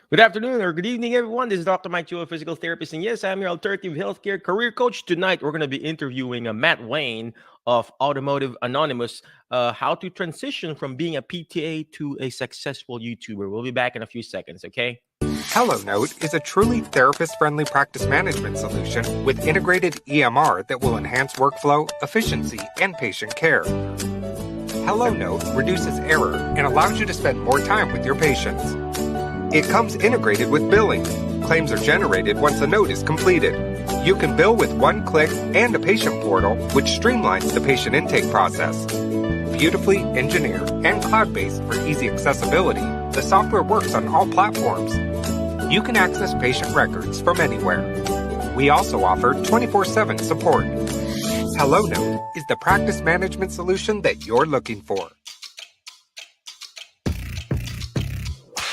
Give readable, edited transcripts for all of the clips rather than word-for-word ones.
Good afternoon or good evening, everyone. This is Dr. Mike Chu, a physical therapist. And yes, I'm your alternative healthcare career coach. Tonight, we're going to be interviewing Matt Wayne of Automotive Anonymous, how to transition from being a PTA to a successful YouTuber. We'll be back in a few seconds, okay? HelloNote is a truly therapist-friendly practice management solution with integrated EMR that will enhance workflow, efficiency, and patient care. HelloNote reduces error and allows you to spend more time with your patients. It comes integrated with billing. Claims are generated once a note is completed. You can bill with one click and a patient portal, which streamlines the patient intake process. Beautifully engineered and cloud-based for easy accessibility, the software works on all platforms. You can access patient records from anywhere. We also offer 24/7 support. HelloNote is the practice management solution that you're looking for.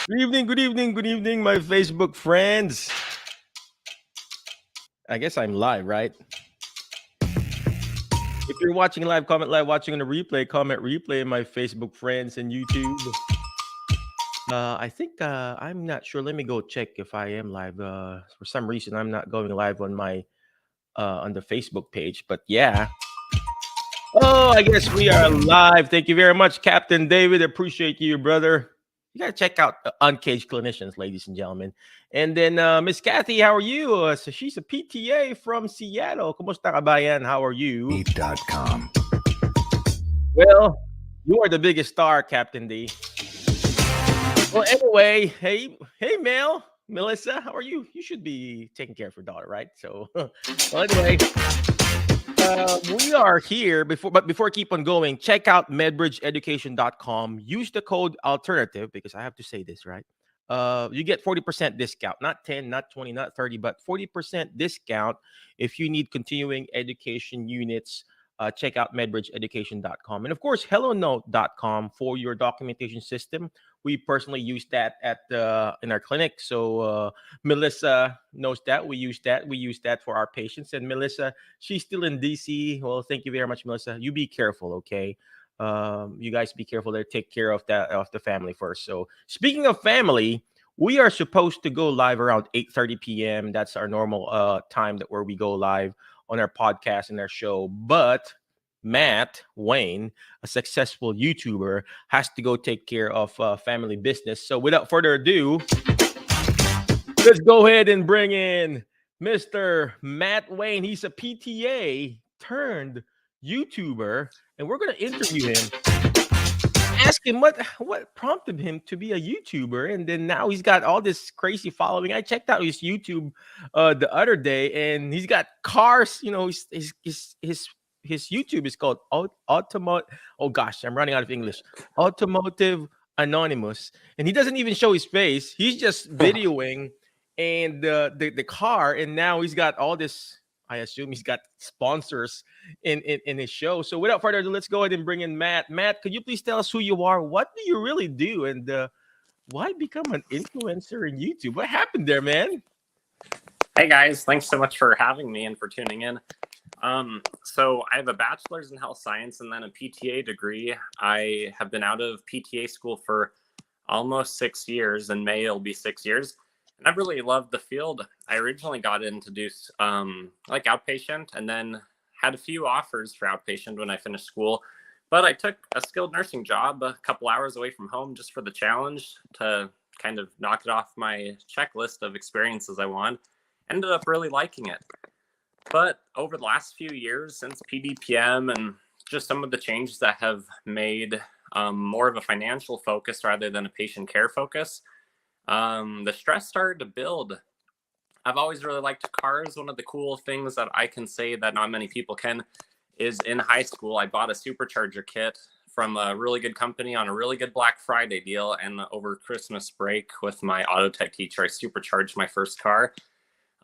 Good evening, good evening, my Facebook friends. I guess I'm live, right? If you're watching live, comment live. Watching on the replay, comment replay. My Facebook friends and YouTube. I think I'm not sure. Let me go check if I am live. For some reason, I'm not going live on my on the Facebook page. But yeah. Oh, I guess we are live. Thank you very much, Captain David. Appreciate you, brother. You gotta check out Uncaged Clinicians, ladies and gentlemen. And then Miss Kathy, how are you? So she's a PTA from Seattle. Kumusta ka bayan? How are you? Eat.com. Well, you are the biggest star, Captain D. Well, anyway, hey, Mel, Melissa, how are you? You should be taking care of your daughter, right? So, well, anyway, we are here before I keep on going, check out medbridgeeducation.com. Use the code alternative because I have to say this, right? You get 40% discount, not 10, not 20, not 30, but 40% discount if you need continuing education units. Check out medbridgeeducation.com. And of course, hellonote.com for your documentation system. We personally use that at in our clinic. So Melissa knows that. We use that for our patients. And Melissa, she's still in DC. Well, thank you very much, Melissa. You be careful, okay? You guys be careful there. Take care of the family first. So speaking of family, we are supposed to go live around 8:30 p.m. That's our normal time where we go live on our podcast and our show. But Matt Wayne, a successful YouTuber, has to go take care of family business. So without further ado, let's go ahead and bring in Mr. Matt Wayne. He's a PTA turned YouTuber, and we're going to interview him. Ask him what prompted him to be a YouTuber, and then now he's got all this crazy following. I checked out his YouTube the other day, and he's got cars. You know, his YouTube is called Automotive. Oh gosh, I'm running out of English. Automotive Anonymous, and he doesn't even show his face. He's just videoing and the car, and now he's got all this. I assume he's got sponsors in his show. So without further ado, let's go ahead and bring in Matt. Matt, could you please tell us who you are? What do you really do? And why become an influencer in YouTube? What happened there, man? Hey guys, thanks so much for having me and for tuning in. So I have a bachelor's in health science and then a PTA degree. I have been out of PTA school for almost 6 years. In May, it'll be 6 years. And I've really loved the field. I originally got in to do like outpatient and then had a few offers for outpatient when I finished school. But I took a skilled nursing job a couple hours away from home just for the challenge to kind of knock it off my checklist of experiences I want. Ended up really liking it. But over the last few years since PDPM and just some of the changes that have made more of a financial focus rather than a patient care focus, the stress started to build. I've always really liked cars. One of the cool things that I can say that not many people can is in high school, I bought a supercharger kit from a really good company on a really good Black Friday deal. And over Christmas break with my auto tech teacher, I supercharged my first car.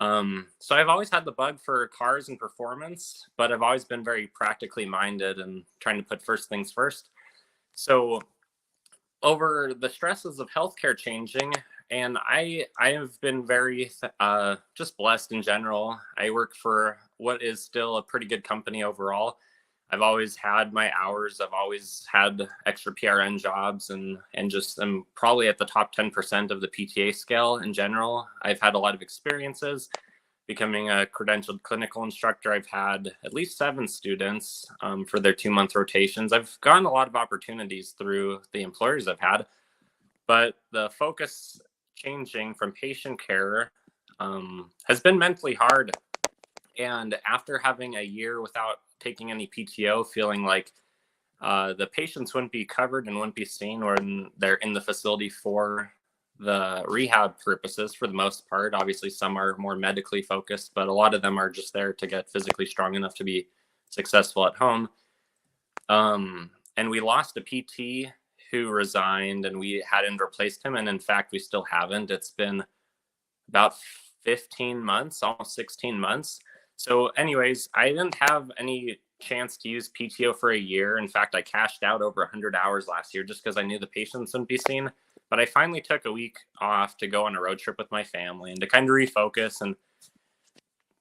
So I've always had the bug for cars and performance, but I've always been very practically minded and trying to put first things first. So over the stresses of healthcare changing, and I have been very just blessed in general. I work for what is still a pretty good company overall. I've always had my hours. I've always had extra PRN jobs, and just I'm probably at the top 10% of the PTA scale in general. I've had a lot of experiences. Becoming a credentialed clinical instructor, I've had at least 7 students for their 2-month rotations. I've gotten a lot of opportunities through the employers I've had, but the focus changing from patient care has been mentally hard. And after having a year without taking any PTO, feeling like the patients wouldn't be covered and wouldn't be seen when they're in the facility for the rehab purposes for the most part. Obviously, some are more medically focused, but a lot of them are just there to get physically strong enough to be successful at home. And we lost a PT who resigned, and we hadn't replaced him. And in fact, we still haven't. It's been about 15 months, almost 16 months. So anyways, I didn't have any chance to use PTO for a year. In fact, I cashed out over 100 hours last year just because I knew the patients wouldn't be seen. But I finally took a week off to go on a road trip with my family and to kind of refocus and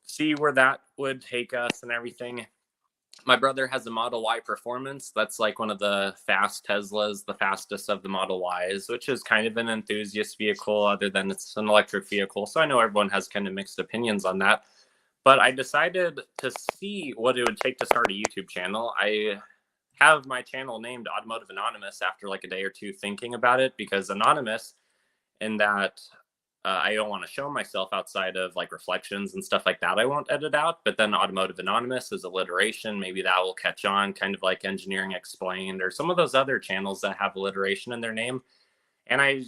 see where that would take us and everything. My brother has a Model Y Performance. That's like one of the fast Teslas, the fastest of the Model Ys, which is kind of an enthusiast vehicle other than it's an electric vehicle. So I know everyone has kind of mixed opinions on that. But I decided to see what it would take to start a YouTube channel. I have my channel named Automotive Anonymous after like a day or two thinking about it, because anonymous in that I don't want to show myself outside of like reflections and stuff like that. I won't edit out. But then Automotive Anonymous is alliteration. Maybe that will catch on, kind of like Engineering Explained or some of those other channels that have alliteration in their name. And I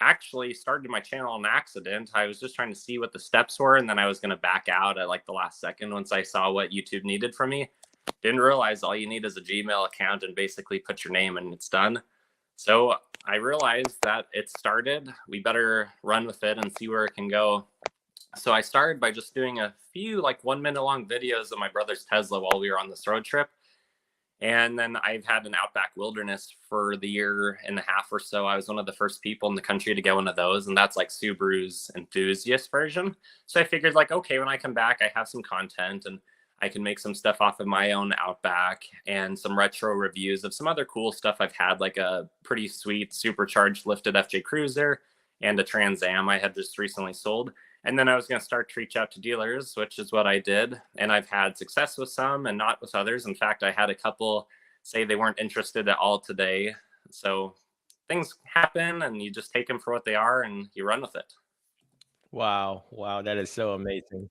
actually started my channel on accident. I was just trying to see what the steps were, and then I was going to back out at like the last second once I saw what YouTube needed from me. Didn't realize all you need is a Gmail account and basically put your name and it's done. So I realized that it started. We better run with it and see where it can go. So I started by just doing a few like 1-minute long videos of my brother's Tesla while we were on this road trip. And then I've had an Outback Wilderness for the year and a half or so. I was one of the first people in the country to get one of those, and that's like Subaru's enthusiast version. So I figured like, okay, when I come back, I have some content and I can make some stuff off of my own Outback and some retro reviews of some other cool stuff I've had, like a pretty sweet supercharged lifted FJ Cruiser and a Trans Am I had just recently sold. And then I was going to start to reach out to dealers, which is what I did. And I've had success with some and not with others. In fact, I had a couple say they weren't interested at all today. So things happen and you just take them for what they are and you run with it. Wow. Wow. That is so amazing.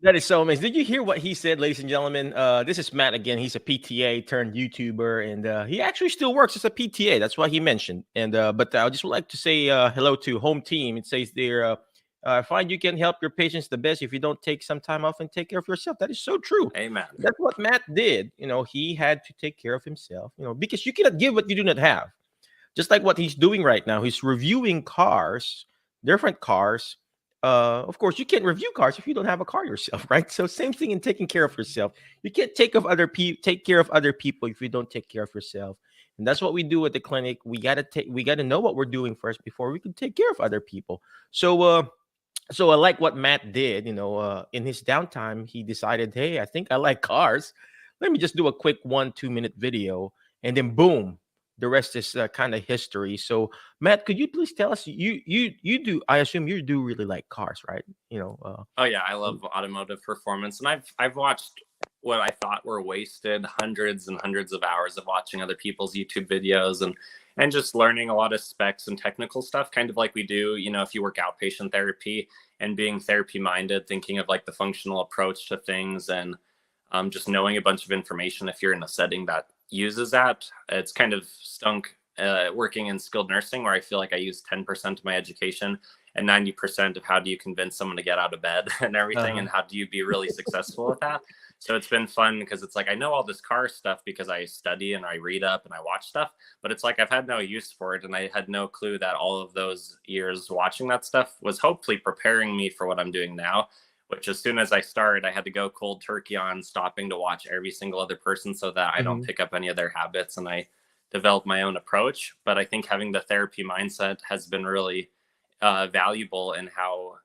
That is so amazing. Did you hear what he said, ladies and gentlemen? This is Matt again. He's a PTA turned YouTuber, and he actually still works as a PTA. That's what he mentioned. And but I just would like to say hello to home team. It says there, I find you can help your patients the best if you don't take some time off and take care of yourself. That is so true. Amen. That's what Matt did. He had to take care of himself. Because you cannot give what you do not have. Just like what he's doing right now, he's reviewing cars, different cars. Of course, you can't review cars if you don't have a car yourself, right? So same thing in taking care of yourself. You can't take care of other people if you don't take care of yourself. And that's what we do at the clinic. We gotta know what we're doing first before we can take care of other people. So I like what Matt did. In his downtime, he decided, hey, I think I like cars. Let me just do a quick 1-2 minute video, and then boom, the rest is kind of history. So, Matt, could you please tell us? You do. I assume you do really like cars, right? Oh yeah, I love automotive performance, and I've watched what I thought were wasted hundreds and hundreds of hours of watching other people's YouTube videos and just learning a lot of specs and technical stuff, kind of like we do, if you work outpatient therapy and being therapy minded, thinking of like the functional approach to things and just knowing a bunch of information if you're in a setting that uses that. It's kind of stunk working in skilled nursing, where I feel like I use 10% of my education and 90% of how do you convince someone to get out of bed and everything, and how do you be really successful with that. So it's been fun because it's like I know all this car stuff because I study and I read up and I watch stuff, but it's like I've had no use for it, and I had no clue that all of those years watching that stuff was hopefully preparing me for what I'm doing now, which as soon as I started, I had to go cold turkey on stopping to watch every single other person so that I don't pick up any of their habits, and I developed my own approach. But I think having the therapy mindset has been really valuable in how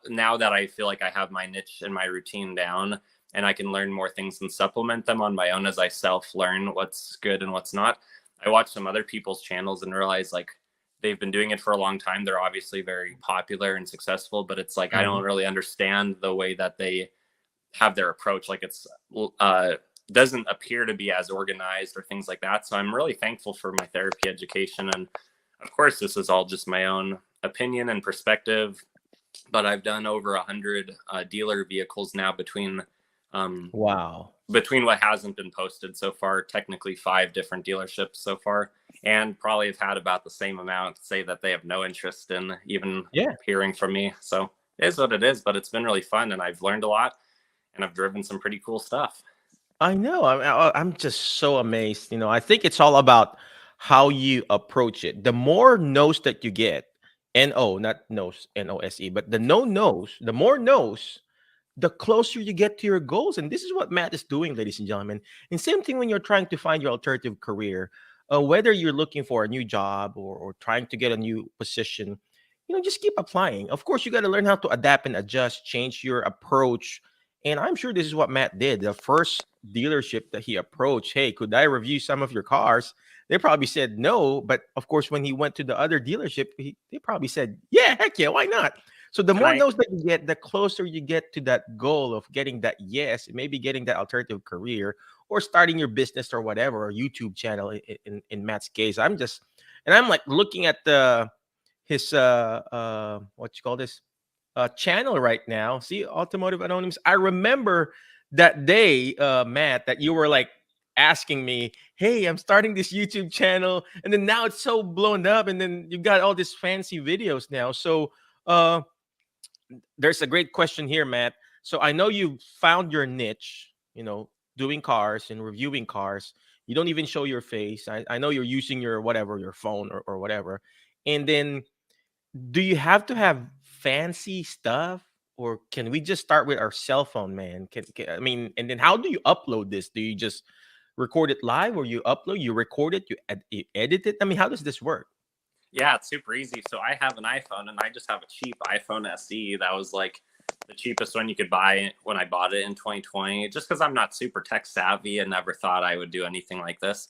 now that I feel like I have my niche and my routine down, and I can learn more things and supplement them on my own as I self-learn what's good and what's not. I watch some other people's channels and realize like they've been doing it for a long time. They're obviously very popular and successful, but it's like I Mhm. don't really understand the way that they have their approach. Like it's doesn't appear to be as organized or things like that. So I'm really thankful for my therapy education. And of course, this is all just my own opinion and perspective, but I've done over 100 dealer vehicles now um, Wow. between what hasn't been posted so far, technically 5 different dealerships so far, and probably have had about the same amount say that they have no interest in even Yeah. hearing from me. So it is what it is, but it's been really fun and I've learned a lot and I've driven some pretty cool stuff. I know. I'm just so amazed. I think it's all about how you approach it. The more no's that you get, N-O, not nose, N-O-S-E, but the no's, the more no's, the closer you get to your goals. And this is what Matt is doing, ladies and gentlemen. And same thing when you're trying to find your alternative career, whether you're looking for a new job or trying to get a new position, just keep applying. Of course, you got to learn how to adapt and adjust, change your approach. And I'm sure this is what Matt did. The first dealership that he approached, hey, could I review some of your cars? They probably said no. But of course, when he went to the other dealership, they probably said, yeah, heck yeah, why not? So the Can more I no's that you get, the closer you get to that goal of getting that yes, maybe getting that alternative career or starting your business or whatever, or YouTube channel in Matt's case. I'm like looking at his what you call this channel right now. See, Automotive Anonymous. I remember that day, Matt, that you were like asking me, "Hey, I'm starting this YouTube channel," and then now it's so blown up, and then you got all these fancy videos now. So, uh, there's a great question here, Matt. So I know you found your niche, doing cars and reviewing cars. You don't even show your face. I know you're using your whatever, your phone or whatever. And then do you have to have fancy stuff? Or can we just start with our cell phone, man? I mean, and then how do you upload this? Do you just record it live or you upload, you record it, you edit it? I mean, how does this work? Yeah, it's super easy. So I have an iPhone and I just have a cheap iPhone SE that was like the cheapest one you could buy when I bought it in 2020, just because I'm not super tech savvy and never thought I would do anything like this.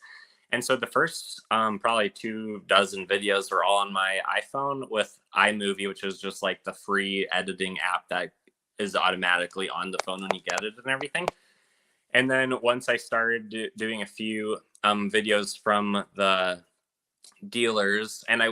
And so the first probably 24 videos were all on my iPhone with iMovie, which is just like the free editing app that is automatically on the phone when you get it and everything. And then once I started doing a few videos from the dealers, and I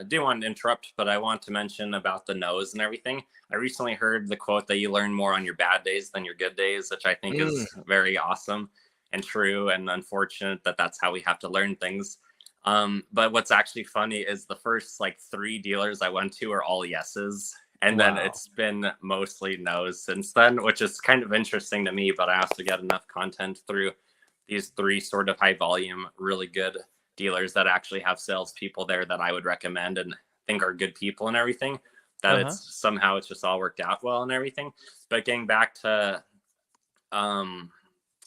do want to interrupt, but I want to mention about the no's and everything. I recently heard the quote that you learn more on your bad days than your good days, which I think Mm, is very awesome and true, and unfortunate that that's how we have to learn things. But what's actually funny is the first like 3 dealers I went to are all yeses, and then wow. it's been mostly no's since then, which is kind of interesting to me. But I also get enough content through these 3 sort of high volume, really good dealers that actually have salespeople there that I would recommend and think are good people and everything. That Uh-huh. it's just all worked out well and everything. But getting back to um,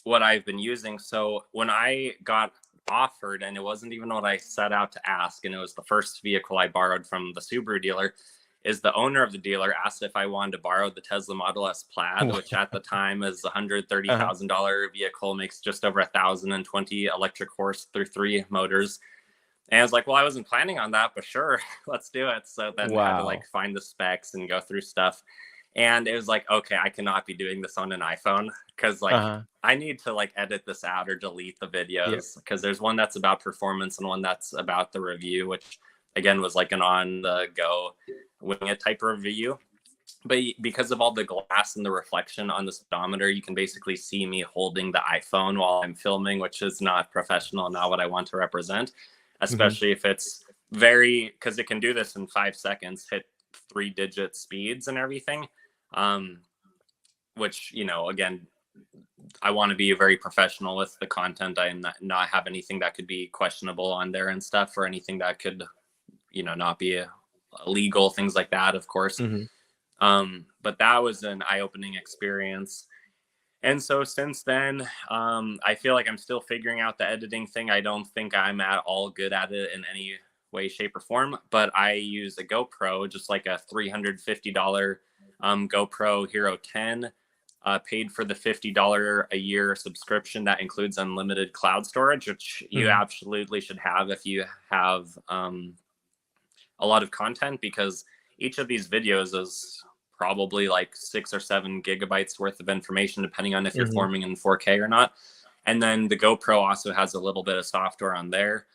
what I've been using, so when I got offered, and it wasn't even what I set out to ask, and it was the first vehicle I borrowed from the Subaru dealer, is the owner of the dealer asked if I wanted to borrow the Tesla Model S Plaid, which at the time is a Uh-huh. $130,000 vehicle, makes just over 1,020 electric horse through 3 motors. And I was like, well, I wasn't planning on that, but sure, let's do it. So then I had to like Wow. find the specs and go through stuff. And it was like, okay, I cannot be doing this on an iPhone because like Uh-huh. I need to like edit this out or delete the Yep. videos because there's one that's about performance and one that's about the review, which again was like an on the go wing it type review. But because of all the glass and the reflection on the speedometer, you can basically see me holding the iPhone while I'm filming, which is not professional, not what I want to represent, Mhm. especially if it's very, because it can do this in 5 seconds, hit 3-digit speeds and everything. Um, which, again, I want to be very professional with the content. I not have anything that could be questionable on there and stuff, or anything that could, not be illegal, things like that, of course. Mhm. But that was an eye-opening experience. And so since then, I feel like I'm still figuring out the editing thing. I don't think I'm at all good at it in any way, shape, or form. But I use a GoPro, just like a $350 GoPro Hero 10. Paid for the $50 a year subscription that includes unlimited cloud storage, which you absolutely should have if you have a lot of content, because each of these videos is probably like 6 or 7 gigabytes worth of information, depending on if you're forming in 4K or not. And then the GoPro also has a little bit of software on there.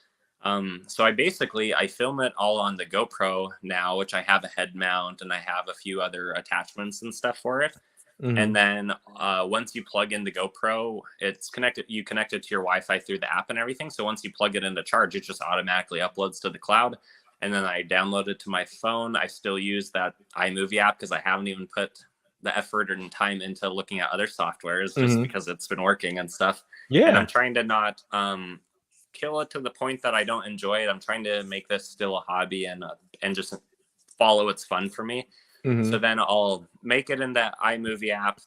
So I film it all on the GoPro now, which I have a head mount and I have a few other attachments and stuff for it. And then once you plug in the GoPro, it's connected. You connect it to your Wi-Fi through the app and everything. So once you plug it into charge, it just automatically uploads to the cloud. And then I download it to my phone. I still use that iMovie app because I haven't even put the effort and time into looking at other softwares, just because it's been working and stuff. Yeah. And I'm trying to not kill it to the point that I don't enjoy it. I'm trying to make this still a hobby and just follow its fun for me. So then I'll make it in the iMovie app.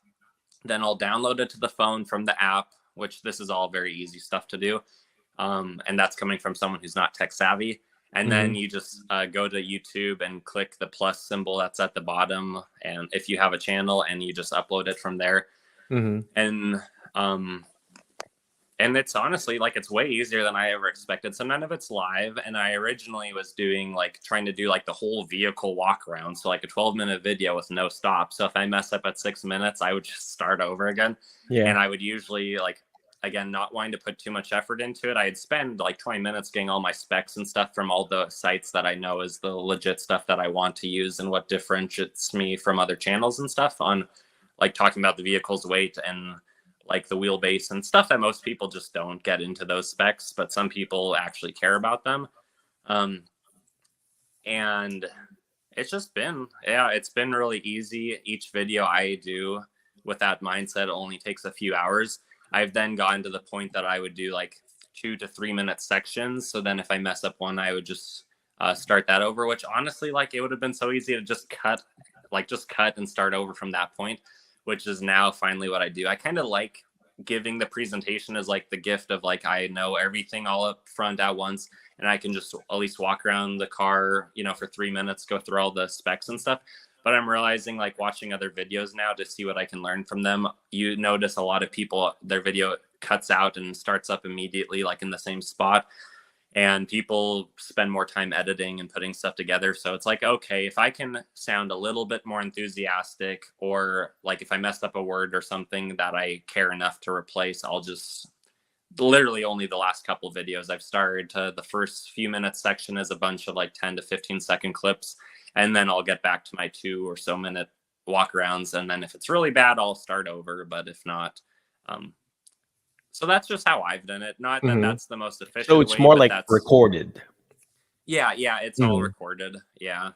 Then I'll download it to the phone from the app, which this is all very easy stuff to do. And that's coming from someone who's not tech savvy. And then you just go to YouTube and click the plus symbol that's at the bottom. And if you have a channel, and you just upload it from there. And it's honestly like, it's way easier than I ever expected. So none of it's live. And I originally was doing trying to do like the whole vehicle walk around. So like a 12-minute video with no stop. So if I mess up at 6 minutes, I would just start over again. Yeah. And I would usually again, not wanting to put too much effort into it, I'd spend like 20 minutes getting all my specs and stuff from all the sites that I know is the legit stuff that I want to use and what differentiates me from other channels and stuff, on like talking about the vehicle's weight and like the wheelbase and stuff that most people just don't get into those specs, but some people actually care about them. And it's just been, it's been really easy. Each video I do with that mindset only takes a few hours. I've then gotten to the point that I would do like 2 to 3 minute sections. So then if I mess up one, I would just start that over, which honestly, like, it would have been so easy to just cut and start over from that point, which is now finally what I do. I kind of like giving the presentation as like the gift of like, I know everything all up front at once, and I can just at least walk around the car, for 3 minutes, go through all the specs and stuff. But I'm realizing, like, watching other videos now to see what I can learn from them, you notice a lot of people, their video cuts out and starts up immediately, like in the same spot. And people spend more time editing and putting stuff together. So it's like, okay, if I can sound a little bit more enthusiastic, or like if I messed up a word or something that I care enough to replace, I'll just literally only the last couple of videos I've started to the first few minutes section is a bunch of like 10 to 15 second clips. And then I'll get back to my 2 or so minute walk arounds. And then if it's really bad, I'll start over. But if not, so that's just how I've done it. Not that that's the most efficient So it's way, more but like that's recorded. Yeah, it's all recorded. Yeah.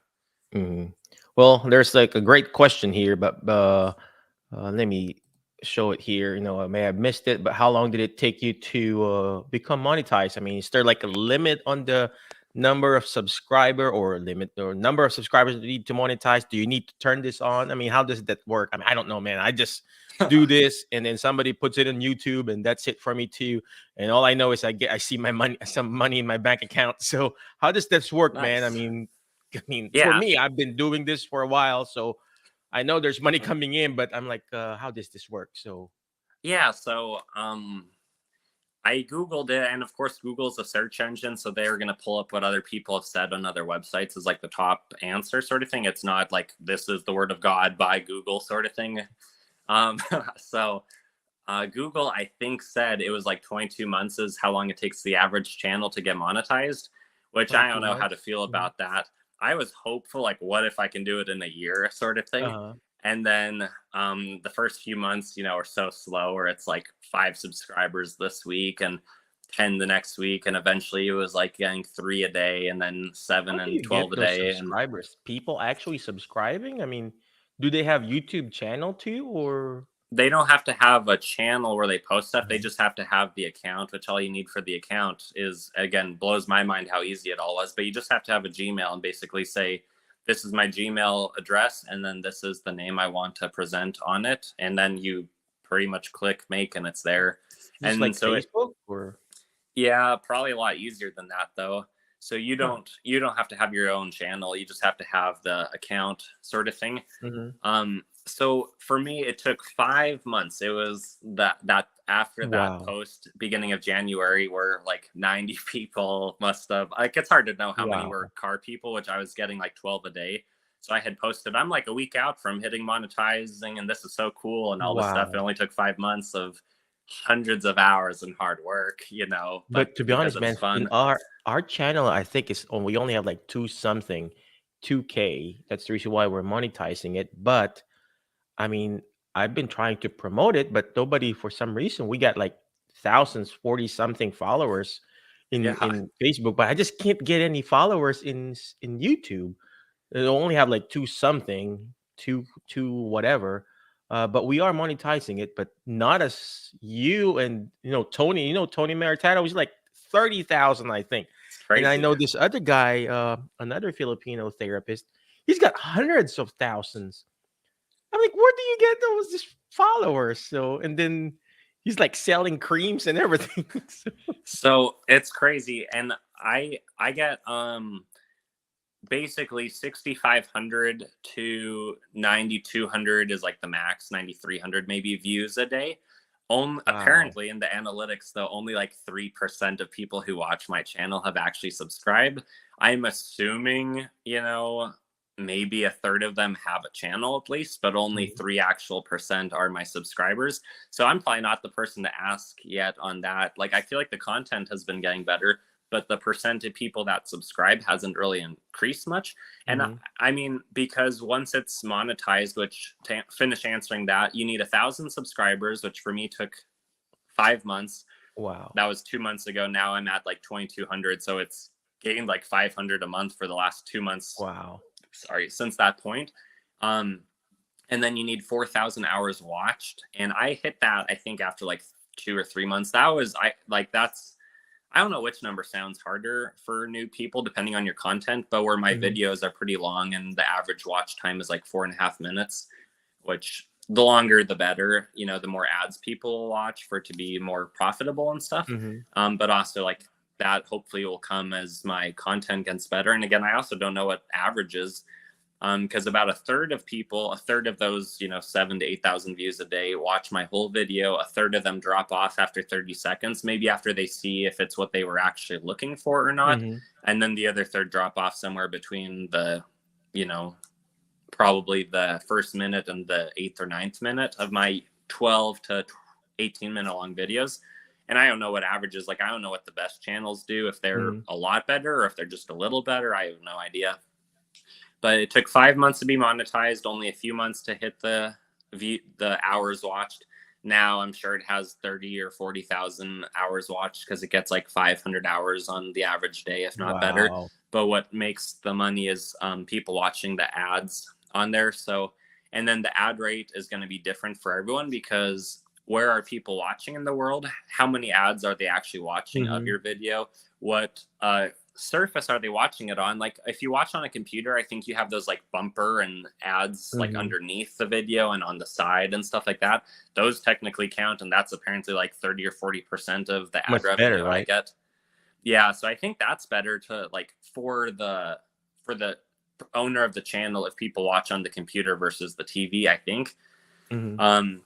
Well, there's like a great question here, but let me show it here. I may have missed it, but how long did it take you to become monetized? I mean, is there like a limit on the number of subscriber, or limit or number of subscribers you need to monetize? Do you need to turn this on? I mean, how does that work? I mean, I don't know, man. I just do this, and then somebody puts it on YouTube, and that's it for me too. And all I know is I see my money, some money in my bank account. So how does this work, man? I Nice. mean, Yeah. for me, I've been doing this for a while, so I know there's money coming in, but I'm like, how does this work? So Yeah. So I Googled it, and of course, Google's a search engine, so they're going to pull up what other people have said on other websites as like the top answer sort of thing. It's not like this is the word of God by Google sort of thing. So Google, I think, said it was like 22 months is how long it takes the average channel to get monetized, which I don't know how to feel about that. I was hopeful, like, what if I can do it in a year sort of thing? And then the first few months, are so slow, where it's like 5 subscribers this week and 10 the next week. And eventually it was like getting 3 a day, and then 7 and 12 a day. Subscribers, people actually subscribing. I mean, do they have YouTube channel too, or? They don't have to have a channel where they post stuff. They just have to have the account, which all you need for the account is, again, blows my mind how easy it all was. But you just have to have a Gmail and basically say, this is my Gmail address, and then this is the name I want to present on it. And then you pretty much click make, and it's there. Just and like so Facebook, or? Yeah, probably a lot easier than that, though. So you don't have to have your own channel. You just have to have the account sort of thing. So for me, it took 5 months. It was that after that Wow. post, beginning of January, where like 90 people must have, like, it's hard to know how many were Wow. car people, which I was getting like 12 a day. So I had posted, I'm like a week out from hitting monetizing, and this is so cool and all this stuff. It Wow. only took 5 months of hundreds of hours and hard work, but But to be because honest, it's man, in fun. our channel, I think is we only have like 2K. That's the reason why we're monetizing it. But I mean, I've been trying to promote it, but nobody, for some reason, we got like thousands, 40 something followers Yeah. in Facebook, but I just can't get any followers in YouTube. They only have like two something, two whatever. But we are monetizing it, but not as you and Tony. Tony Maritano was like 30,000, I think. It's And I crazy. know this other guy, another Filipino therapist, he's got hundreds of thousands. I'm like, where do you get those just followers? So, and then he's like selling creams and everything. So, So it's crazy. And I get basically 6,500 to 9,200 is like the max, 9,300 maybe views a day. wow. Apparently in the analytics, though, only like 3% of people who watch my channel have actually subscribed. I'm assuming, maybe a third of them have a channel at least, but only Mhm. 3% are my subscribers. So I'm probably not the person to ask yet on that. Like, I feel like the content has been getting better, but the percent of people that subscribe hasn't really increased much. And Mhm. I mean, because once it's monetized, which to finish answering that, you need 1,000 subscribers, which for me took 5 months. Wow. That was 2 months ago. Now I'm at like 2,200. So it's gained like 500 a month for the last 2 months. Wow. Sorry, since that point. Um, and then you need 4,000 hours watched. And I hit that, I think, after like 2 or 3 months. I don't know which number sounds harder for new people depending on your content, but where my Mhm. videos are pretty long and the average watch time is like 4.5 minutes, which the longer the better, the more ads people will watch for it to be more profitable and stuff. Mhm. But also like that hopefully will come as my content gets better. And again, I also don't know what average is, because about a third of those, 7,000 to 8,000 views a day watch my whole video. A third of them drop off after 30 seconds, maybe after they see if it's what they were actually looking for or not. Mhm. And then the other third drop off somewhere between you know, probably the first minute and the eighth or ninth minute of my 12 to 18-minute long videos. And I don't know what averages, like, I don't know what the best channels do, if they're Mhm. a lot better or if they're just a little better. I have no idea. But it took 5 months to be monetized, only a few months to hit the hours watched. Now I'm sure it has 30 or 40,000 hours watched because it gets like 500 hours on the average day, if not better. Wow. But what makes the money is people watching the ads on there. So, and then the ad rate is going to be different for everyone because where are people watching in the world? How many ads are they actually watching of Mhm. your video? What surface are they watching it on? Like, if you watch on a computer, I think you have those like bumper and ads like Mhm. underneath the video and on the side and stuff like that. Those technically count, and that's apparently like 30 or 40% of the ad Much better, revenue I right? get. Yeah, so I think that's better to like for the owner of the channel if people watch on the computer versus the TV, I think. Mhm. Um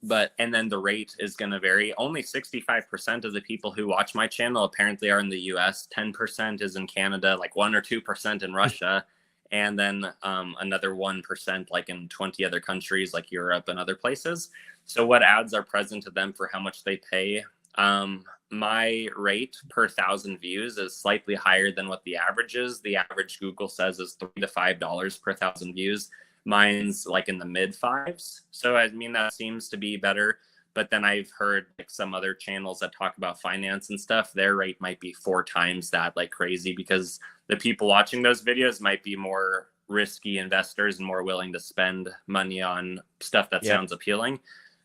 but and then the rate is going to vary. Only 65% of the people who watch my channel apparently are in the US, 10% is in Canada, like 1 or 2% in Russia, and then another 1% like in 20 other countries like Europe and other places. So what ads are present to them for how much they pay? My rate per 1,000 views is slightly higher than what the average is. The average Google says is $3 to $5 per 1,000 views. Mine's like in the mid fives. So I mean, that seems to be better. But then I've heard like some other channels that talk about finance and stuff, their rate might be 4 times that, like crazy, because the people watching those videos might be more risky investors and more willing to spend money on stuff that Yep. sounds appealing.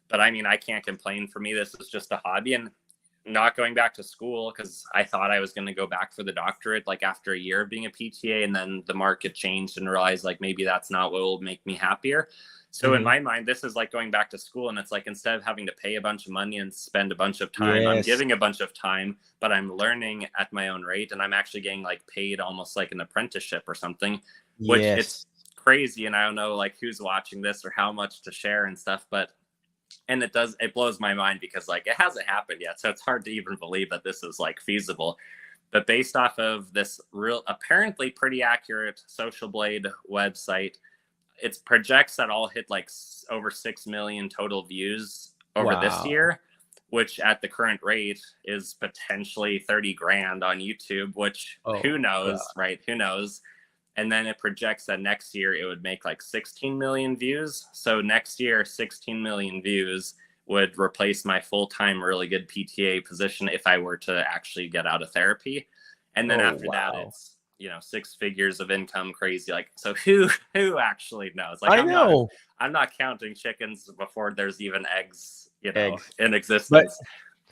But I mean, I can't complain. For me, this is just a hobby. And not going back to school because I thought I was going to go back for the doctorate like after a year of being a PTA, and then the market changed and realized like maybe that's not what will make me happier. So in my mind, this is like going back to school, and it's like instead of having to pay a bunch of money and spend a bunch of time, I'm Yes. giving a bunch of time, but I'm learning at my own rate, and I'm actually getting like paid almost like an apprenticeship or something, which Yes. it's crazy. And I don't know like who's watching this or how much to share and stuff, but and it blows my mind because like it hasn't happened yet, so it's hard to even believe that this is like feasible. But based off of this real apparently pretty accurate Social Blade website, it projects that I'll hit like over 6 million total views over this Wow. year, which at the current rate is potentially 30 grand on YouTube, which Oh who my God. knows, right? Who knows? And then it projects that next year it would make like 16 million views. So next year, 16 million views would replace my full-time really good PTA position if I were to actually get out of therapy. And then Oh after that, wow. it's, 6 figures of income, crazy. Like, so who actually knows? Like, I know. I'm not counting chickens before there's even eggs, Eggs. in But existence.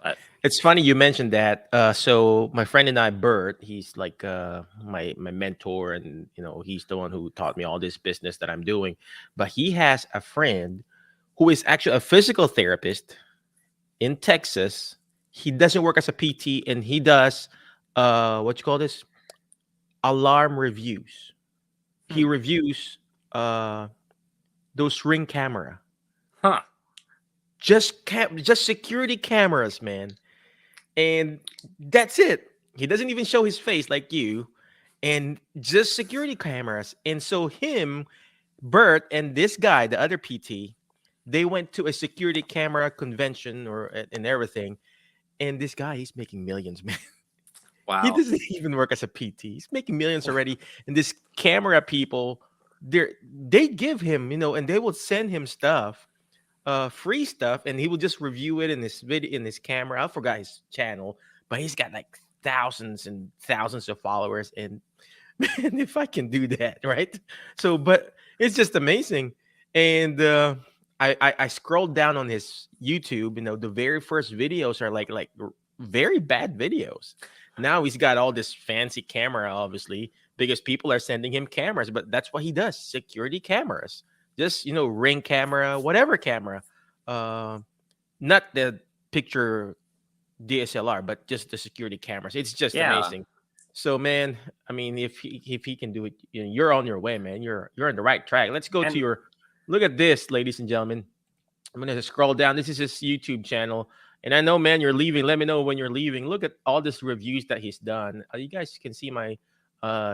But it's funny you mentioned that. So my friend and I, Bert, he's like my mentor, and he's the one who taught me all this business that I'm doing. But he has a friend who is actually a physical therapist in Texas. He doesn't work as a PT, and he does what you call this, alarm reviews. He hmm. reviews those Ring camera, Huh. just security cameras, man. And that's it. He doesn't even show his face like you, and just security cameras. And so him, Bert, and this guy, the other PT, they went to a security camera convention and everything. And this guy, he's making millions, man. He Wow. doesn't even work as a PT. He's making millions already. And this camera people, they give him, and they will send him stuff, free stuff, and he will just review it in this video, in this camera. I forgot his channel, but he's got like thousands and thousands of followers. And man, if I can do that, right? So, but it's just amazing. And I scrolled down on his YouTube. The very first videos are like very bad videos. Now he's got all this fancy camera, obviously, because people are sending him cameras. But that's what he does: security cameras. Just Ring camera, whatever camera, uh, not the picture DSLR, but just the security cameras. It's just Yeah. amazing. So, man, I mean, if he can do it, you're on your way, man. You're on the right track. Let's go to And your look at this, ladies and gentlemen. I'm gonna scroll down. This is his YouTube channel, and I know, man, you're leaving. Let me know when you're leaving. Look at all these reviews that he's done. You guys can see my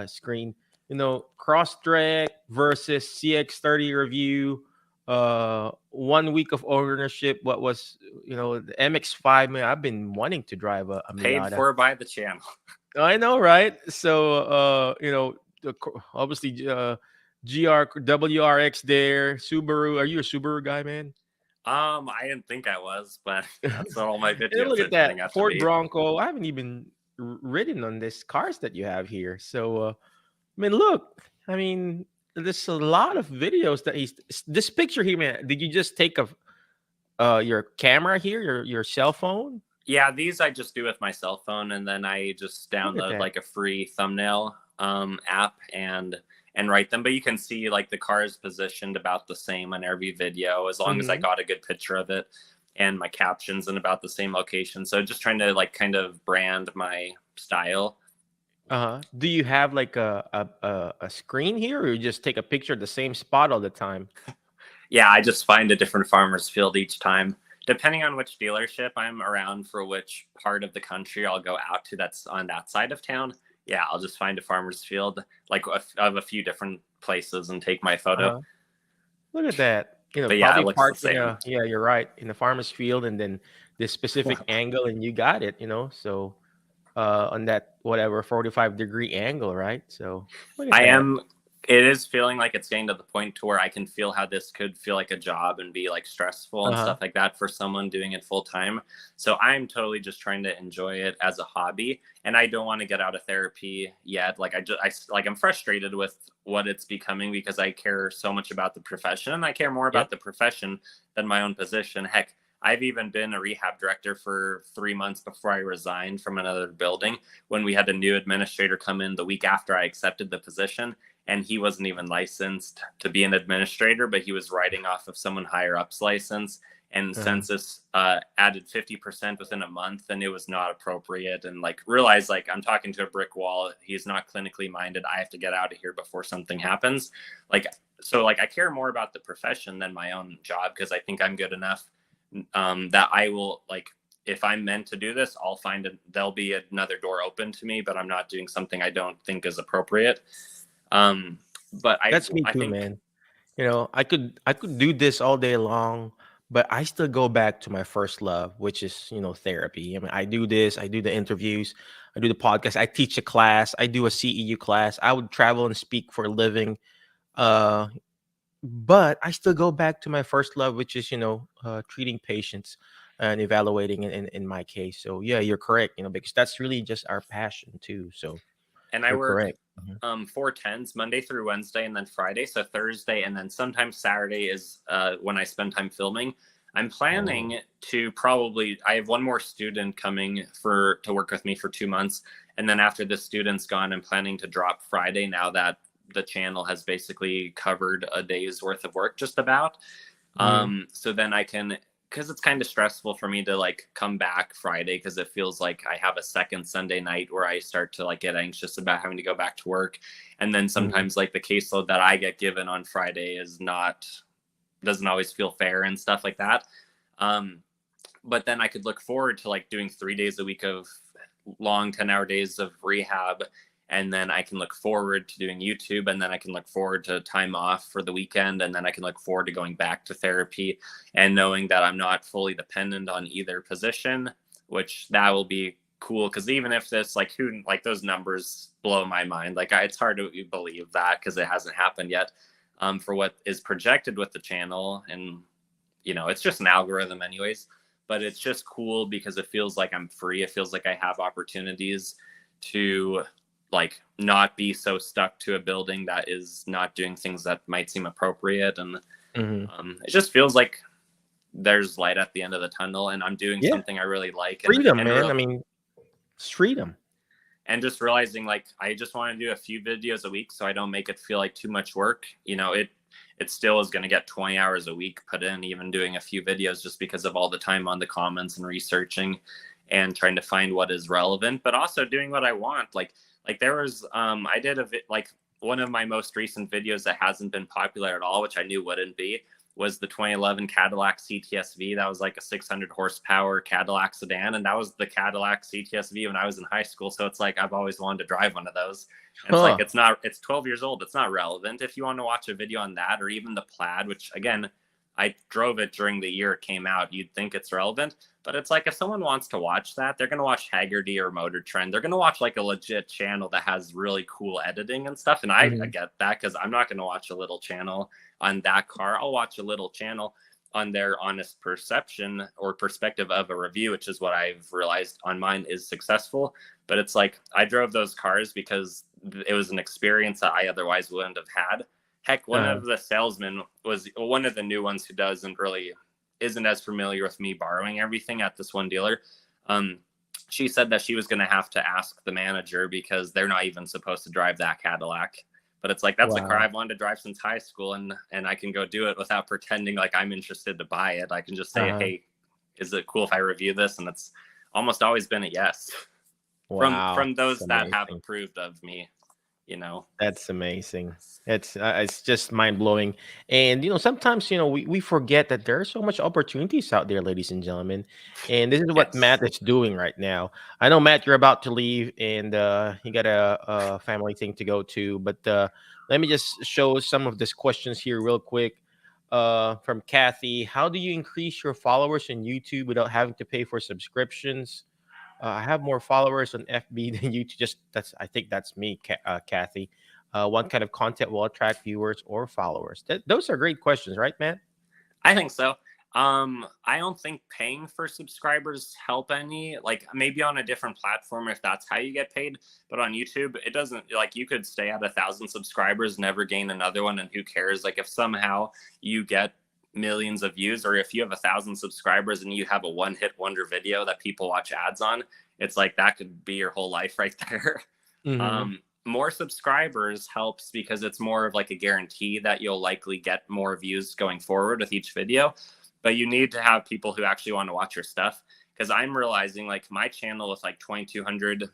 screen. Crosstrek versus CX30 review. 1 week of ownership. What was the MX-5? Man, I've been wanting to drive a paid Miata. for by the channel. I know, right? So, obviously, WRX there, Subaru. Are you a Subaru guy, man? I didn't think I was, but that's what all my And videos look are at turning that out to Ford be. Bronco. I haven't even ridden on this cars that you have here. So, I mean, look. I mean, there's a lot of videos that he's. This picture here, man. Did you just take your camera here, your cell phone? Yeah, these I just do with my cell phone, and then I just Look at download that. like a free thumbnail app and write them. But you can see like the car is positioned about the same on every video as long as I Mm-hmm. got a good picture of it, and my captions in about the same location. So just trying to like kind of brand my style. Uh-huh. Do you have like a screen here, or you just take a picture of the same spot all the time? Yeah, I just find a different farmer's field each time. Depending on which dealership I'm around for which part of the country I'll go out to that's on that side of town. Yeah, I'll just find a farmer's field like of a few different places and take my photo. Uh-huh. Look at that. But yeah, it Probably looks the parked in same. yeah, you're right, in the farmer's field, and then this specific angle, and you got it. So on that whatever 45-degree angle, right? So look at I that. am. It is feeling like it's getting to the point to where I can feel how this could feel like a job and be like stressful and Uh-huh. stuff like that for someone doing it full time. So I'm totally just trying to enjoy it as a hobby, and I don't want to get out of therapy yet. Like I'm frustrated with what it's becoming because I care so much about the profession, and I care more Yep. about the profession than my own position. Heck, I've even been a rehab director for 3 months before I resigned from another building, when we had a new administrator come in the week after I accepted the position. And he wasn't even licensed to be an administrator, but he was writing off of someone higher up's license. And census added 50% within a month, and it was not appropriate. And like realized, like, I'm talking to a brick wall. He's not clinically minded. I have to get out of here before something happens. Like, so like I care more about the profession than my own job, because I think I'm good enough that I will, like, if I'm meant to do this, I'll find it. There'll be another door open to me, but I'm not doing something I don't think is appropriate. But That's me I too, think, man. You know, I could do this all day long, but I still go back to my first love, which is, therapy. I mean, I do this, I do the interviews, I do the podcast, I teach a class, I do a CEU class. I would travel and speak for a living. Uh, but I still go back to my first love, which is, treating patients and evaluating in my case. So yeah, you're correct, because that's really just our passion too. So and I you're work correct. Mhm. 4 10s Monday through Wednesday, and then Friday. So Thursday, and then sometimes Saturday is when I spend time filming. I'm Oh, planning to probably, I have one more student coming to work with me for 2 months. And then after the student's gone, I'm planning to drop Friday, now that the channel has basically covered a day's worth of work just about. mhm. So then I can, because it's kind of stressful for me to like come back Friday, because it feels like I have a second Sunday night where I start to like get anxious about having to go back to work. And then Mhm. sometimes like the caseload that I get given on Friday doesn't always feel fair and stuff like that. Um, but then I could look forward to like doing 3 days a week of long 10-hour days of rehab. And then I can look forward to doing YouTube, and then I can look forward to time off for the weekend. And then I can look forward to going back to therapy, and knowing that I'm not fully dependent on either position, which that will be cool. Cause even if this, like, who, like, those numbers blow my mind. Like, it's hard to believe that, cause it hasn't happened yet, for what is projected with the channel. And, it's just an algorithm anyways, but it's just cool because it feels like I'm free. It feels like I have opportunities to like not be so stuck to a building that is not doing things that might seem appropriate. And Mhm. it just feels like there's light at the end of the tunnel, and I'm doing Yeah, something I really like. and freedom, and man. I real mean, it's freedom. and just realizing, like, I just want to do a few videos a week so I don't make it feel like too much work. It still is going to get 20 hours a week put in, even doing a few videos, just because of all the time on the comments and researching and trying to find what is relevant, but also doing what I want. Like there was, I did like one of my most recent videos that hasn't been popular at all, which I knew wouldn't be, was the 2011 Cadillac CTS-V. That was like a 600 horsepower Cadillac sedan, and that was the Cadillac CTS-V when I was in high school. So it's like I've always wanted to drive one of those. And it's like Huh. it's 12 years old. It's not relevant. If you want to watch a video on that, or even the Plaid, which again, I drove it during the year it came out, you'd think it's relevant. But it's like, if someone wants to watch that, they're going to watch Haggerty or Motor Trend. They're going to watch like a legit channel that has really cool editing and stuff. And I Mhm. get that, because I'm not going to watch a little channel on that car. I'll watch a little channel on their honest perception or perspective of a review, which is what I've realized on mine is successful. But it's like, I drove those cars because it was an experience that I otherwise wouldn't have had. Heck, one Uh, of the salesmen was one of the new ones who isn't as familiar with me borrowing everything at this one dealer. Um, she said that she was going to have to ask the manager, because they're not even supposed to drive that Cadillac. But it's like, that's the car wow. I've wanted to drive since high school, and I can go do it without pretending like I'm interested to buy it. I can just say, Uh-huh. hey, is it cool if I review this? And it's almost always been a yes Wow. from That's those that have amazing. approved of me, you know. That's amazing. It's just mind blowing. And sometimes we forget that there are so much opportunities out there, ladies and gentlemen. And this is what Yes. Matt is doing right now. I know, Matt, you're about to leave, and you got a family thing to go to. But let me just show some of these questions here real quick. From Kathy, how do you increase your followers on YouTube without having to pay for subscriptions? I have more followers on FB than you. Just that's I think that's me, Kathy. What kind of content will attract viewers or followers? Those are great questions, right, man? I think so. I don't think paying for subscribers help any. Like, maybe on a different platform if that's how you get paid, but on YouTube it doesn't. Like, you could stay at 1,000 subscribers, never gain another one, and who cares? Like, if somehow you get millions of views, or if you have 1,000 subscribers and you have a one-hit wonder video that people watch ads on, it's like that could be your whole life right there. Mm-hmm. More subscribers helps because it's more of like a guarantee that you'll likely get more views going forward with each video. But you need to have people who actually want to watch your stuff, because I'm realizing like my channel with like 2,200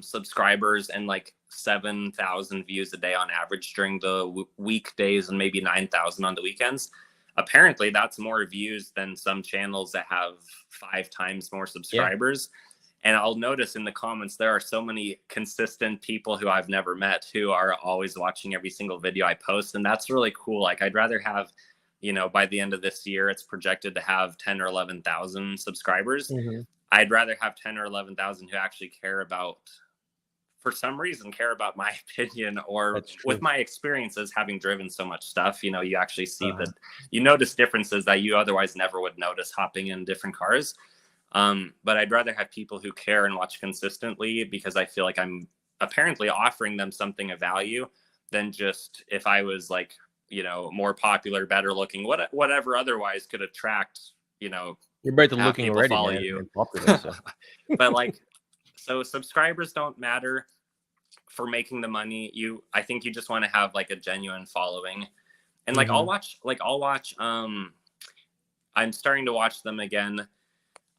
subscribers and like 7,000 views a day on average during the weekdays and maybe 9,000 on the weekends. Apparently that's more views than some channels that have 5 times more subscribers. And I'll notice in the comments, there are so many consistent people who I've never met who are always watching every single video I post. And that's really cool. Like I'd rather have, you know, by the end of this year, it's projected to have 10 or 11,000 subscribers. Mm-hmm. I'd rather have 10 or 11,000 who actually care about, for some reason, care about my opinion, or with my experiences having driven so much stuff, you know, you actually see that you notice differences that you otherwise never would notice hopping in different cars. But I'd rather have people who care and watch consistently, because I feel like I'm apparently offering them something of value, than just if I was like, you know, more popular, better looking, whatever otherwise could attract, you know, you're better looking already, follow man, you. and popular, so. But like, so subscribers don't matter for making the money. I think you just want to have like a genuine following. And like I'll watch I'm starting to watch them again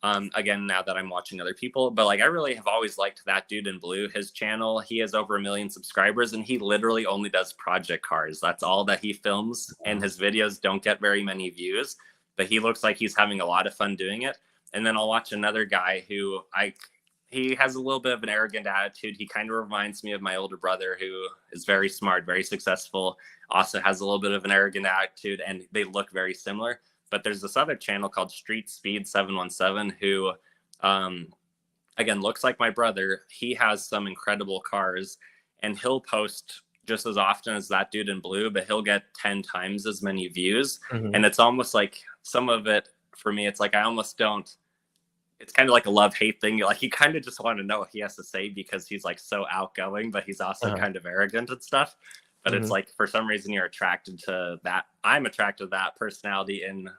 now that I'm watching other people. But like I really have always liked that dude in blue. His channel, he has over 1 million subscribers, and he literally only does project cars. That's all that he films, and his videos don't get very many views, but he looks like he's having a lot of fun doing it. And then I'll watch another guy who he has a little bit of an arrogant attitude. He kind of reminds me of my older brother, who is very smart, very successful, also has a little bit of an arrogant attitude, and they look very similar. But there's this other channel called Street Speed 717 who, again, looks like my brother. He has some incredible cars, and he'll post just as often as that dude in blue, but he'll get 10 times as many views. And it's almost like, some of it for me, it's like I almost don't, it's kind of like a love-hate thing. Like you kind of just want to know what he has to say, because he's like so outgoing, but he's also kind of arrogant and stuff. But it's like, for some reason, you're attracted to that. I'm attracted to that personality, and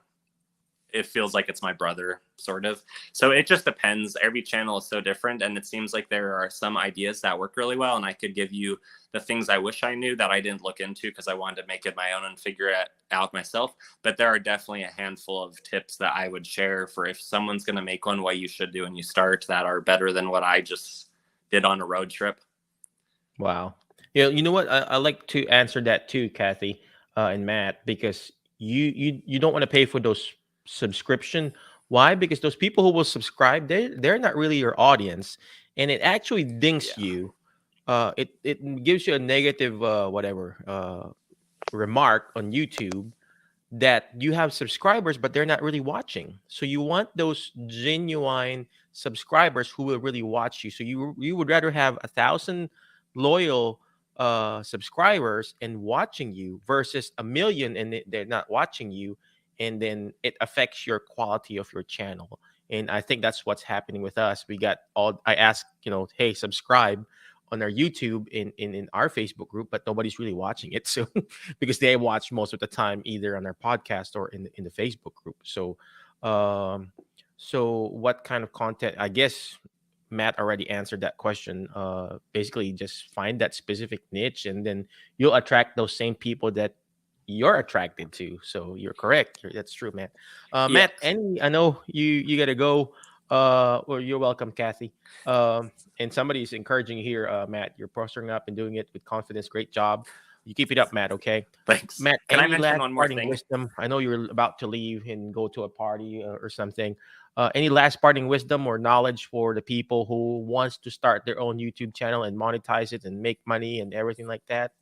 it feels like it's my brother, sort of. So it just depends. Every channel is so different, and it seems like there are some ideas that work really well, and I could give you the things I wish I knew that I didn't look into because I wanted to make it my own and figure it out myself. But there are definitely a handful of tips that I would share for if someone's going to make one, what you should do when you start, that are better than what I just did on a road trip. Wow. Yeah, you know what? I like to answer that too, Kathy and Matt, because you don't want to pay for those subscription. Why? Because those people who will subscribe, they're not really your audience, and it actually dinks you. It gives you a negative remark on YouTube, that you have subscribers but they're not really watching. So you want those genuine subscribers who will really watch you. So you would rather have 1,000 loyal subscribers and watching you, versus 1 million and they're not watching you, and then it affects your quality of your channel. And I think that's what's happening with us. I asked, hey, subscribe on our YouTube in our Facebook group, but nobody's really watching it. So because they watch most of the time either on our podcast or in the Facebook group. So so what kind of content? I guess Matt already answered that question. Basically just find that specific niche, and then you'll attract those same people that you're attracted to. So you're correct. That's true, Matt. Matt, I know you gotta go. Well, you're welcome, Kathy. And somebody's encouraging you here, Matt. You're posting up and doing it with confidence. Great job. You keep it up, Matt. Okay. Thanks. Matt, can I any mention last one more parting thing? wisdom? I know you're about to leave and go to a party or something. Any last parting wisdom or knowledge for the people who wants to start their own YouTube channel and monetize it and make money and everything like that?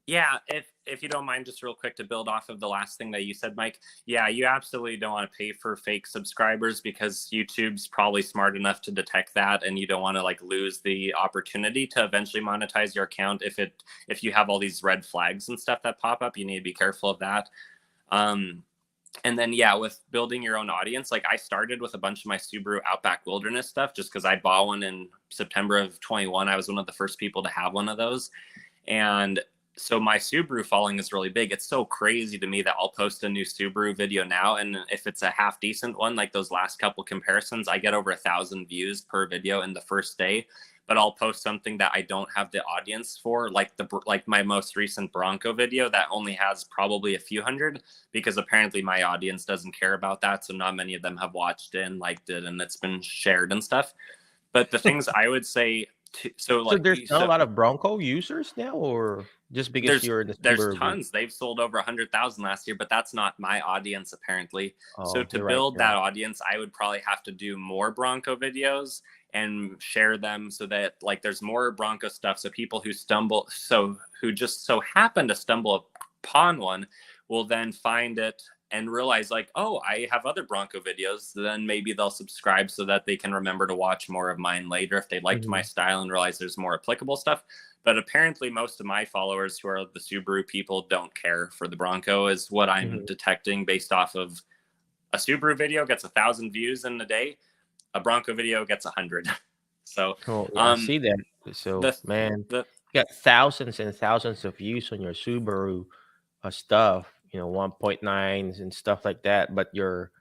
Yeah, if you don't mind, just real quick to build off of the last thing that you said, Mike. Yeah, you absolutely don't want to pay for fake subscribers, because YouTube's probably smart enough to detect that, and you don't want to like lose the opportunity to eventually monetize your account if you have all these red flags and stuff that pop up. You need to be careful of that. And then, yeah, with building your own audience, like I started with a bunch of my Subaru Outback Wilderness stuff just because I bought one in September of 21. I was one of the first people to have one of those. And So my Subaru following is really big. It's so crazy to me that I'll post a new Subaru video now, and if it's a half decent one, like those last couple comparisons, I get over 1,000 views per video in the first day. But I'll post something that I don't have the audience for, like my most recent Bronco video that only has probably a few hundred, because apparently my audience doesn't care about that, so not many of them have watched it and liked it, and it's been shared and stuff. But the things I would say, So there's not a lot of Bronco users now, or just because you're in the there's Subaru group? tons. They've sold over 100,000 last year, but that's not my audience apparently. So Oh, to you're right. build You're right. that audience, I would probably have to do more Bronco videos and share them so that like there's more Bronco stuff. So people who just so happen to stumble upon one will then find it and realize like, oh, I have other Bronco videos. Then maybe they'll subscribe so that they can remember to watch more of mine later if they liked my Mhm. style and realize there's more applicable stuff. But apparently most of my followers who are the Subaru people don't care for the Bronco, is what I'm Mhm. detecting based off of a Subaru video gets 1,000 views in a day. A Bronco video gets 100. So Oh, yeah, I um see that. So, the man, the you got thousands and thousands of views on your Subaru stuff, 1.9s and stuff like that, but your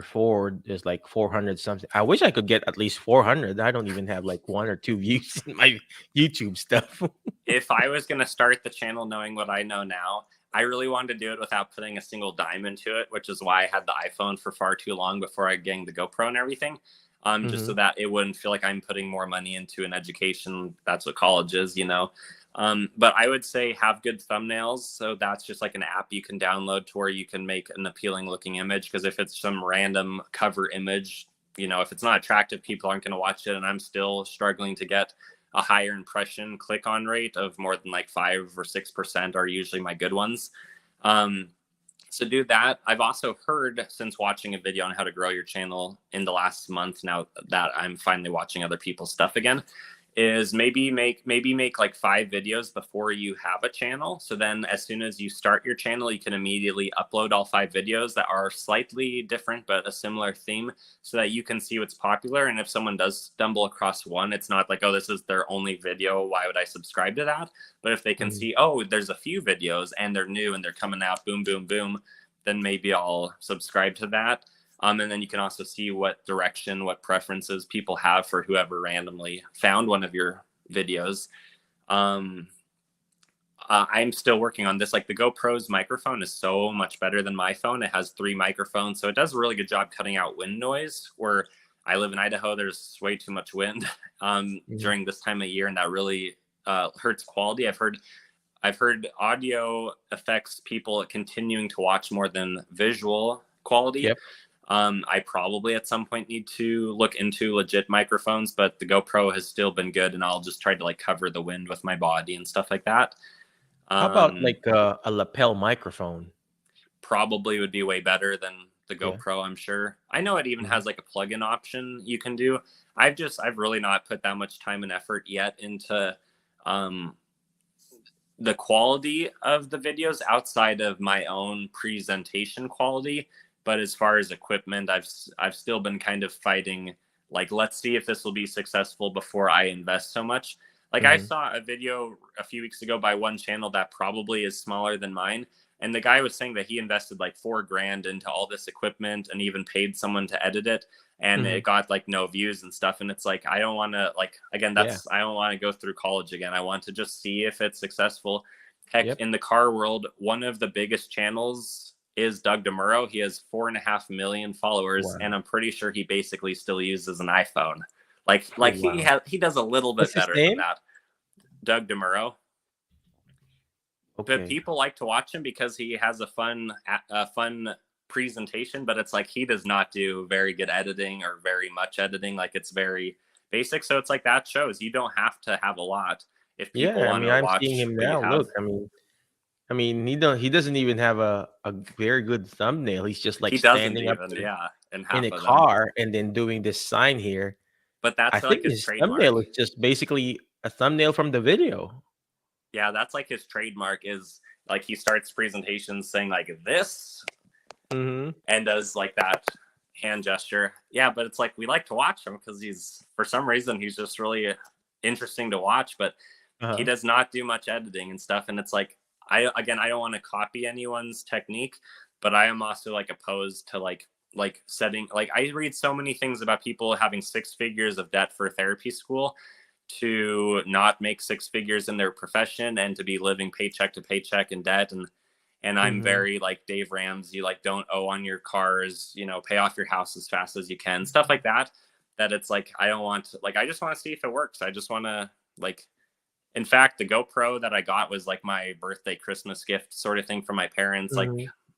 Ford is like 400 something. I wish I could get at least 400. I don't even have like one or two views in my YouTube stuff. if I was going to start the channel knowing what I know now, I really wanted to do it without putting a single dime into it, which is why I had the iPhone for far too long before I getting the GoPro and everything. Just so Mhm. that it wouldn't feel like I'm putting more money into an education. That's what college is. But I would say have good thumbnails. So that's just like an app you can download to where you can make an appealing looking image. Because if it's some random cover image, if it's not attractive, people aren't going to watch it. And I'm still struggling to get a higher impression click on rate of more than like 5 or 6% are usually my good ones. Um, so do that. I've also heard, since watching a video on how to grow your channel in the last month, now that I'm finally watching other people's stuff again, is maybe make like 5 videos before you have a channel. So then as soon as you start your channel, you can immediately upload all 5 videos that are slightly different but a similar theme, so that you can see what's popular. And if someone does stumble across one, it's not like, oh, this is their only video, why would I subscribe to that? But if they can Mhm. see, oh, there's a few videos and they're new and they're coming out, boom, boom, boom, then maybe I'll subscribe to that. And then you can also see what direction, what preferences people have for whoever randomly found one of your videos. Um, I'm still working on this. Like the GoPro's microphone is so much better than my phone. It has 3 microphones, so it does a really good job cutting out wind noise. Where I live in Idaho, there's way too much wind Mhm. during this time of year, and that really hurts quality. I've heard audio affects people continuing to watch more than visual quality. Yep. I probably at some point need to look into legit microphones, but the GoPro has still been good, and I'll just try to like cover the wind with my body and stuff like that. How about Um, like a lapel microphone? Probably would be way better than the Yeah. GoPro, I'm sure. I know it even Mhm. has like a plug-in option you can do. I've really not put that much time and effort yet into um, the quality of the videos outside of my own presentation quality. But as far as equipment, I've still been kind of fighting, like, let's see if this will be successful before I invest so much. Like I Mhm. saw a video a few weeks ago by one channel that probably is smaller than mine, and the guy was saying that he invested like 4 grand into all this equipment and even paid someone to edit it, and Mhm. it got like no views and stuff. And it's like, I don't want to, like, again, Yeah. I don't want to go through college again. I want to just see if it's successful. Heck, Yep. in the car world, one of the biggest channels is Doug DeMuro. He has 4.5 million followers, and Wow. I'm pretty sure he basically still uses an iPhone. Oh, Like wow. he does a little bit What's his better than name? that. Doug DeMuro. But Okay. people like to watch him because he has a fun presentation. But it's like he does not do very good editing or very much editing. Like it's very basic. So it's like that shows you don't have to have a lot if people Yeah, I want mean, to I'm seeing watch him what you now. have. Look, I mean, he doesn't even have a very good thumbnail. He's just like He doesn't standing up even, to yeah, in in half a of them. car and then doing this sign here. But I that's think like his his trademark. thumbnail is just basically a thumbnail from the video. Yeah, that's like his trademark is like he starts presentations saying like this Mhm. and does like that hand gesture. Yeah, but it's like we like to watch him because he's, for some reason, he's just really interesting to watch. But he does not do much editing and stuff. And it's like, I don't want to copy anyone's technique, but I am also like opposed to like setting, like I read so many things about people having 6 figures of debt for therapy school to not make 6 figures in their profession and to be living paycheck to paycheck in debt. And I'm very like Dave Ramsey, like don't owe on your cars, you know, pay off your house as fast as you can, stuff like that. That it's like, I don't want to, like, I just want to see if it works. I just want to like, in fact, the GoPro that I got was like my birthday, Christmas gift sort of thing from my parents.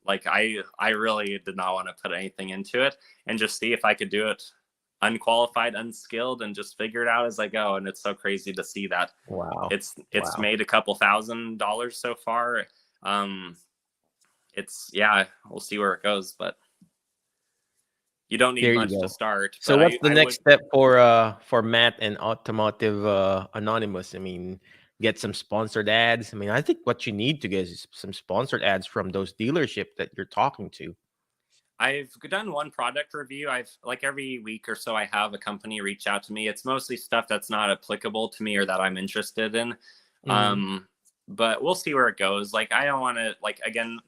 Like I really did not want to put anything into it and just see if I could do it unqualified, unskilled, and just figure it out as I go. And it's so crazy to see that. Wow. It's made a couple $1,000s so far. We'll see where it goes, but you don't need much to start. So what's the next step for Matt and Automotive Anonymous? I mean, get some sponsored ads. I mean, I think what you need to get is some sponsored ads from those dealership that you're talking to. I've done one product review. I've like every week or so I have a company reach out to me. It's mostly stuff that's not applicable to me or that I'm interested in. But we'll see where it goes. Like, I don't want to, like, again,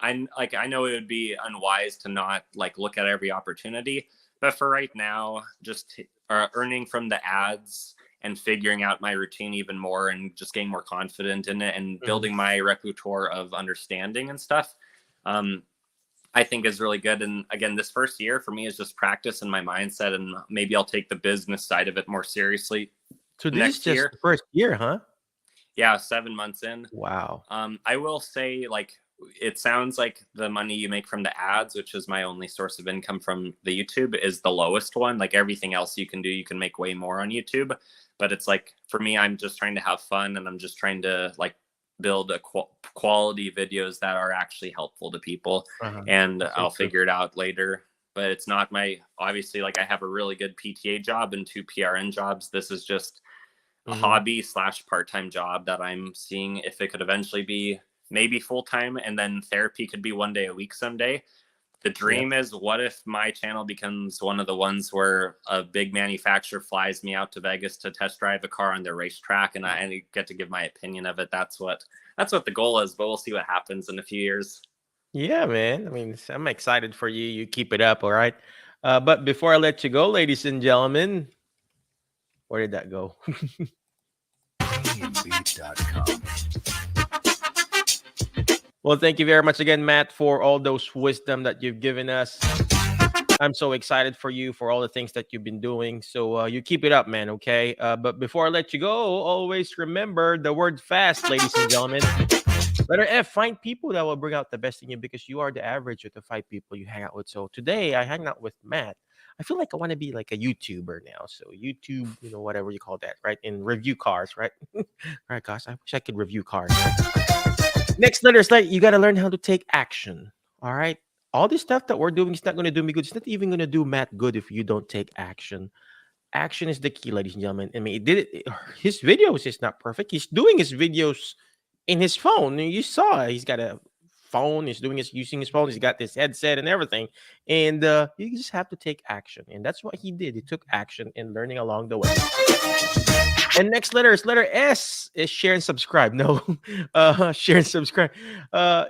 I know it would be unwise to not like look at every opportunity, but for right now, just earning from the ads and figuring out my routine even more and just getting more confident in it and building my repertoire of understanding and stuff, I think is really good. And again, this first year for me is just practice in my mindset, and maybe I'll take the business side of it more seriously. So this is just the first year, huh? Yeah, 7 months in. Wow. I will say, like, it sounds like the money you make from the ads, which is my only source of income from the YouTube, is the lowest one. Like everything else you can do, you can make way more on YouTube. But it's like, for me, I'm just trying to have fun, and I'm just trying to like build a quality videos that are actually helpful to people. And I'll figure it out later. But it's not obviously, like, I have a really good PTA job and 2 PRN jobs. This is just a hobby / part-time job that I'm seeing if it could eventually be maybe full-time, and then therapy could be 1 day a week someday. The dream is, what if my channel becomes one of the ones where a big manufacturer flies me out to Vegas to test drive a car on their racetrack, and I get to give my opinion of it. That's what the goal is, but we'll see what happens in a few years. Yeah, man. I mean, I'm excited for you. You keep it up, all right? But before I let you go, ladies and gentlemen, where did that go? Well, thank you very much again, Matt, for all those wisdom that you've given us. I'm so excited for you, for all the things that you've been doing. So you keep it up, man, okay? But before I let you go, always remember the word fast, ladies and gentlemen. Letter F, find people that will bring out the best in you, because you are the average of the 5 people you hang out with. So today I hang out with Matt. I feel like I want to be like a YouTuber now. So YouTube, you know, whatever you call that, right? And review cars, right? All right, guys, I wish I could review cars. Next letter is like, you got to learn how to take action. All right. All this stuff that we're doing is not going to do me good. It's not even going to do Matt good if you don't take action. Action is the key, ladies and gentlemen. I mean, his videos is not perfect. He's doing his videos in his phone. You saw he's got a phone. He's using his phone. He's got this headset and everything. And you just have to take action. And that's what he did. He took action in learning along the way. And next letter is letter S, is share and subscribe. No, share and subscribe.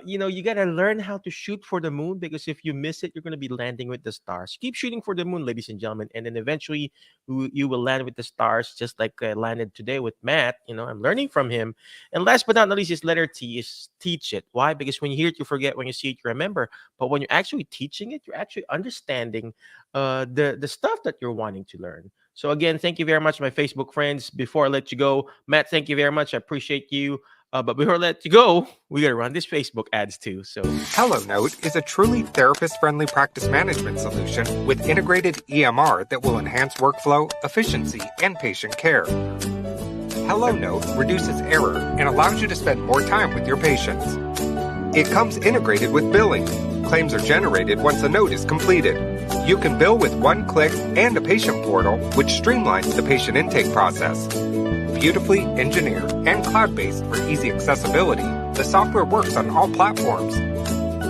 You know, you got to learn how to shoot for the moon, because if you miss it, you're going to be landing with the stars. Keep shooting for the moon, ladies and gentlemen. And then eventually you will land with the stars, just like I landed today with Matt. You know, I'm learning from him. And last but not least is letter T, is teach it. Why? Because when you hear it, you forget. When you see it, you remember. But when you're actually teaching it, you're actually understanding the stuff that you're wanting to learn. So again, thank you very much, my Facebook friends. Before I let you go, Matt, thank you very much. I appreciate you. But before I let you go, we got to run this Facebook ads too. So HelloNote is a truly therapist-friendly practice management solution with integrated EMR that will enhance workflow, efficiency, and patient care. HelloNote reduces error and allows you to spend more time with your patients. It comes integrated with billing. Claims are generated once a note is completed. You can bill with one click and a patient portal, which streamlines the patient intake process. Beautifully engineered and cloud-based for easy accessibility, the software works on all platforms.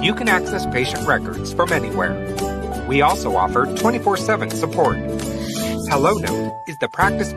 You can access patient records from anywhere. We also offer 24/7 support. HelloNote is the practice